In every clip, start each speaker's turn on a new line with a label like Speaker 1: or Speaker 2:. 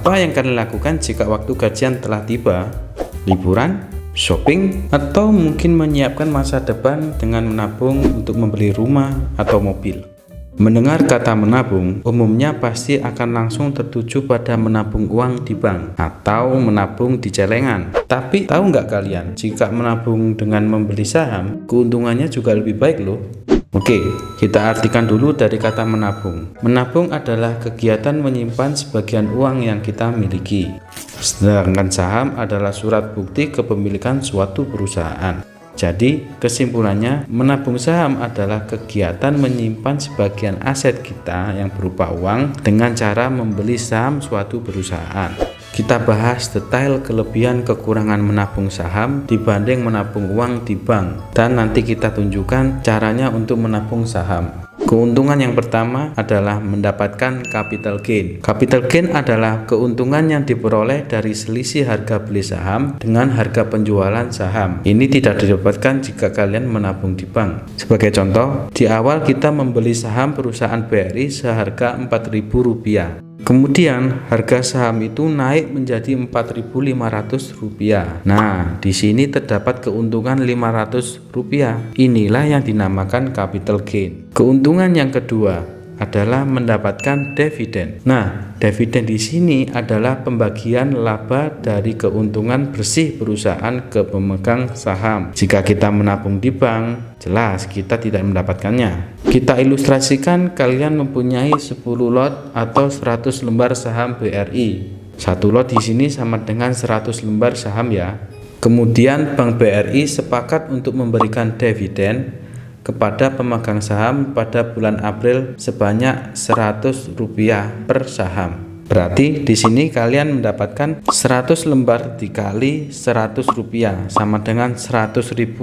Speaker 1: Apa yang kalian lakukan jika waktu gajian telah tiba? Liburan, shopping, atau mungkin menyiapkan masa depan dengan menabung untuk membeli rumah atau mobil? Mendengar kata menabung, umumnya pasti akan langsung tertuju pada menabung uang di bank atau menabung di celengan. Tapi tahu nggak kalian, jika menabung dengan membeli saham, keuntungannya juga lebih baik loh. Oke, kita artikan dulu dari kata menabung. Menabung adalah kegiatan menyimpan sebagian uang yang kita miliki. Sedangkan saham adalah surat bukti kepemilikan suatu perusahaan. Jadi, kesimpulannya, menabung saham adalah kegiatan menyimpan sebagian aset kita yang berupa uang dengan cara membeli saham suatu perusahaan. Kita bahas detail kelebihan kekurangan menabung saham dibanding menabung uang di bank, dan nanti kita tunjukkan caranya untuk menabung saham. Keuntungan yang pertama adalah mendapatkan capital gain. Capital gain adalah keuntungan yang diperoleh dari selisih harga beli saham dengan harga penjualan saham. Ini tidak didapatkan jika kalian menabung di bank. Sebagai contoh, di awal kita membeli saham perusahaan BRI seharga Rp4.000. Kemudian harga saham itu naik menjadi Rp4.500. Nah, di sini terdapat keuntungan Rp500. Inilah yang dinamakan capital gain. Keuntungan yang kedua adalah mendapatkan dividen. Nah, dividen di sini adalah pembagian laba dari keuntungan bersih perusahaan ke pemegang saham. Jika kita menabung di bank, jelas kita tidak mendapatkannya. Kita ilustrasikan, kalian mempunyai 10 lot atau 100 lembar saham BRI. Satu lot di sini sama dengan 100 lembar saham ya. Kemudian Bank BRI sepakat untuk memberikan dividen kepada pemegang saham pada bulan April sebanyak Rp100 per saham. Berarti di sini kalian mendapatkan 100 lembar dikali Rp100 sama dengan Rp100.000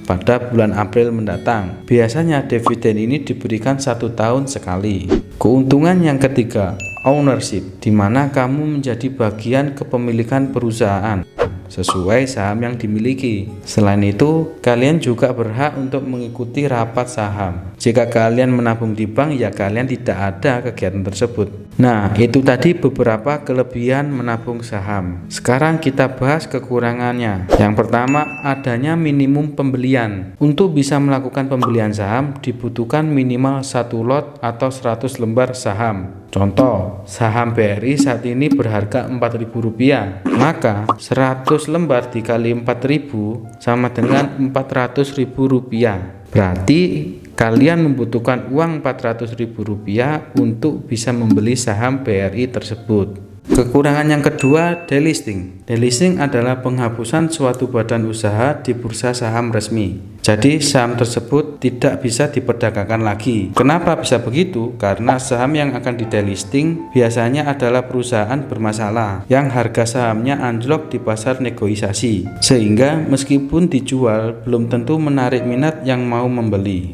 Speaker 1: pada bulan April mendatang. Biasanya dividen ini diberikan 1 tahun sekali. Keuntungan yang ketiga, ownership, di mana kamu menjadi bagian kepemilikan perusahaan sesuai saham yang dimiliki. Selain itu, kalian juga berhak untuk mengikuti rapat saham. Jika kalian menabung di bank, ya kalian tidak ada kegiatan tersebut. Nah, itu tadi beberapa kelebihan menabung saham. Sekarang kita bahas kekurangannya. Yang pertama, adanya minimum pembelian. Untuk bisa melakukan pembelian saham, dibutuhkan minimal 1 lot atau 100 lembar saham. Contoh, saham BRI saat ini berharga Rp4.000, maka 100 lembar dikali 4.000 sama dengan Rp400.000. Berarti kalian membutuhkan uang Rp400.000 untuk bisa membeli saham BRI tersebut. Kekurangan yang kedua, delisting. Delisting adalah penghapusan suatu badan usaha di bursa saham resmi. Jadi saham tersebut tidak bisa diperdagangkan lagi. Kenapa bisa begitu? Karena saham yang akan di-delisting biasanya adalah perusahaan bermasalah yang harga sahamnya anjlok di pasar negosiasi, sehingga meskipun dijual belum tentu menarik minat yang mau membeli.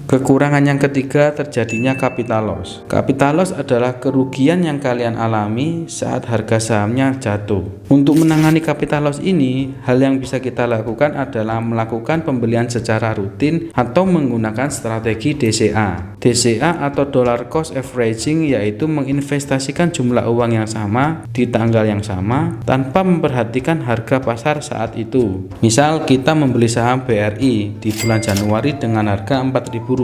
Speaker 1: Kekurangan yang ketiga, terjadinya capital loss. Capital loss adalah kerugian yang kalian alami saat harga sahamnya jatuh. Untuk menangani capital loss ini, hal yang bisa kita lakukan adalah melakukan pembelian secara rutin atau menggunakan strategi DCA. DCA atau dollar cost averaging, yaitu menginvestasikan jumlah uang yang sama di tanggal yang sama tanpa memperhatikan harga pasar saat itu. Misal kita membeli saham BRI di bulan Januari dengan harga Rp4.000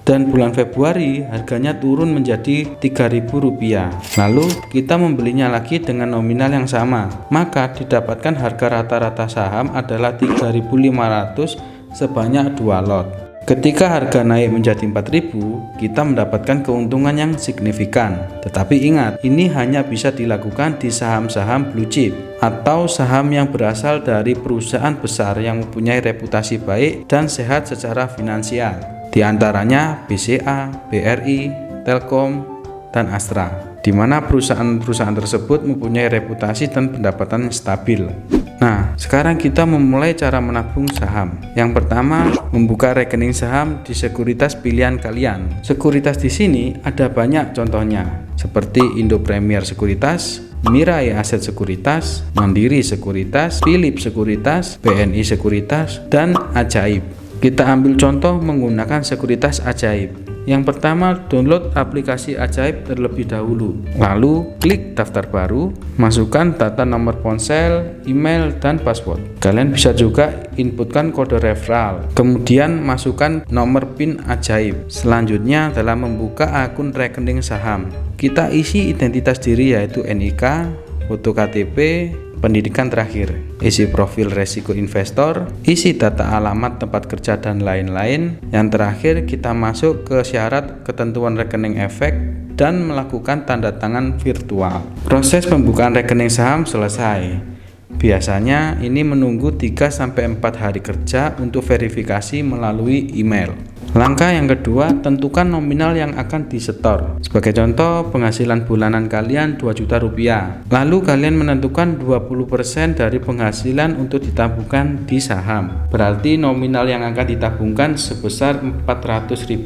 Speaker 1: dan bulan Februari harganya turun menjadi Rp3.000. Lalu kita membelinya lagi dengan nominal yang sama, maka didapatkan harga rata-rata saham adalah Rp3.500 sebanyak 2 lot. Ketika harga naik menjadi Rp4.000, kita mendapatkan keuntungan yang signifikan. Tetapi ingat, ini hanya bisa dilakukan di saham-saham blue chip atau saham yang berasal dari perusahaan besar yang mempunyai reputasi baik dan sehat secara finansial. Di antaranya BCA, BRI, Telkom, dan Astra, di mana perusahaan-perusahaan tersebut mempunyai reputasi dan pendapatan yang stabil. Nah, sekarang kita memulai cara menabung saham. Yang pertama, membuka rekening saham di sekuritas pilihan kalian. Sekuritas di sini ada banyak contohnya, seperti Indo Premier Sekuritas, Mirai Aset Sekuritas, Mandiri Sekuritas, Philip Sekuritas, BNI Sekuritas, dan Ajaib. Kita ambil contoh menggunakan sekuritas Ajaib. Yang pertama, download aplikasi Ajaib terlebih dahulu. Lalu, klik daftar baru, masukkan data nomor ponsel, email, dan password. Kalian bisa juga inputkan kode referral. Kemudian, masukkan nomor PIN Ajaib. Selanjutnya, dalam membuka akun rekening saham, kita isi identitas diri yaitu NIK, foto KTP, pendidikan terakhir, isi profil resiko investor, isi data alamat tempat kerja dan lain-lain. Yang terakhir, kita masuk ke syarat ketentuan rekening efek dan melakukan tanda tangan virtual. Proses pembukaan rekening saham selesai. Biasanya ini menunggu 3-4 hari kerja untuk verifikasi melalui email. Langkah yang kedua, tentukan nominal yang akan disetor. Sebagai contoh, penghasilan bulanan kalian 2 juta rupiah. Lalu kalian menentukan 20% dari penghasilan untuk ditabungkan di saham. Berarti nominal yang akan ditabungkan sebesar Rp400.000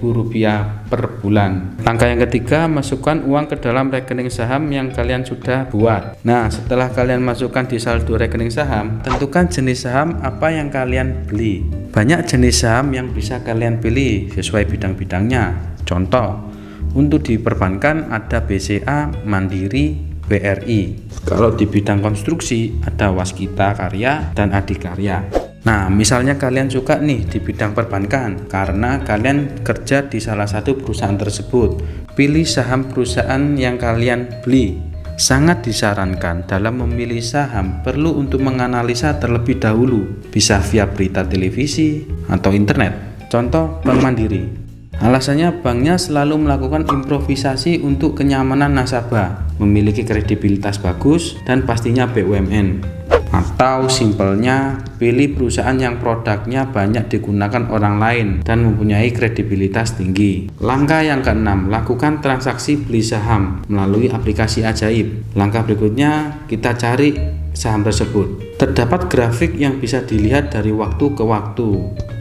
Speaker 1: per bulan. Langkah yang ketiga, masukkan uang ke dalam rekening saham yang kalian sudah buat. Nah, setelah kalian masukkan di saldo rekening saham, tentukan jenis saham apa yang kalian beli. Banyak jenis saham yang bisa kalian pilih sesuai bidang-bidangnya. Contoh, untuk di perbankan ada BCA, Mandiri, BRI. Kalau di bidang konstruksi ada Waskita Karya dan Adikarya. Nah, misalnya kalian suka nih di bidang perbankan karena kalian kerja di salah satu perusahaan tersebut. Pilih saham perusahaan yang kalian beli. Sangat disarankan dalam memilih saham perlu untuk menganalisa terlebih dahulu, bisa via berita televisi atau internet. Contoh, Bank Mandiri. Alasannya banknya selalu melakukan improvisasi untuk kenyamanan nasabah, memiliki kredibilitas bagus, dan pastinya BUMN. Atau simpelnya, pilih perusahaan yang produknya banyak digunakan orang lain dan mempunyai kredibilitas tinggi. Langkah yang keenam, lakukan transaksi beli saham melalui aplikasi Ajaib. Langkah berikutnya, kita cari saham tersebut. Terdapat grafik yang bisa dilihat dari waktu ke waktu.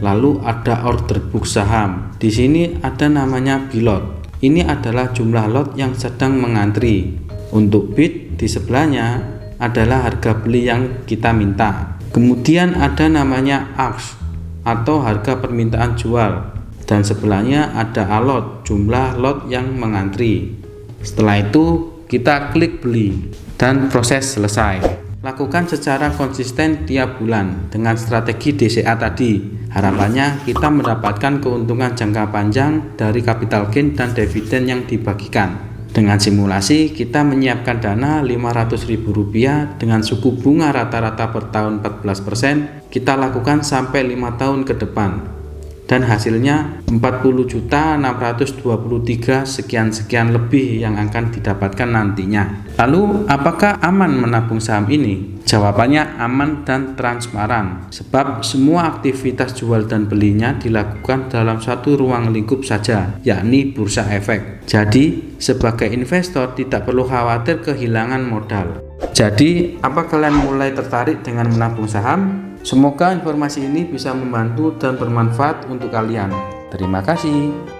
Speaker 1: Lalu ada order book saham. Di sini ada namanya bilot. Ini adalah jumlah lot yang sedang mengantri. Untuk bid di sebelahnya adalah harga beli yang kita minta. Kemudian ada namanya ask atau harga permintaan jual, dan sebelahnya ada alot, jumlah lot yang mengantri. Setelah itu kita klik beli dan proses selesai. Lakukan secara konsisten tiap bulan dengan strategi DCA tadi. Harapannya kita mendapatkan keuntungan jangka panjang dari capital gain dan dividen yang dibagikan. Dengan simulasi, kita menyiapkan dana Rp500.000 dengan suku bunga rata-rata per tahun 14%. Kita lakukan sampai 5 tahun ke depan. Dan hasilnya 40.623 sekian-sekian lebih yang akan didapatkan nantinya. Lalu, apakah aman menabung saham ini? Jawabannya aman dan transparan, sebab semua aktivitas jual dan belinya dilakukan dalam satu ruang lingkup saja, yakni bursa efek. Jadi, sebagai investor tidak perlu khawatir kehilangan modal. Jadi, apa kalian mulai tertarik dengan menabung saham? Semoga informasi ini bisa membantu dan bermanfaat untuk kalian. Terima kasih.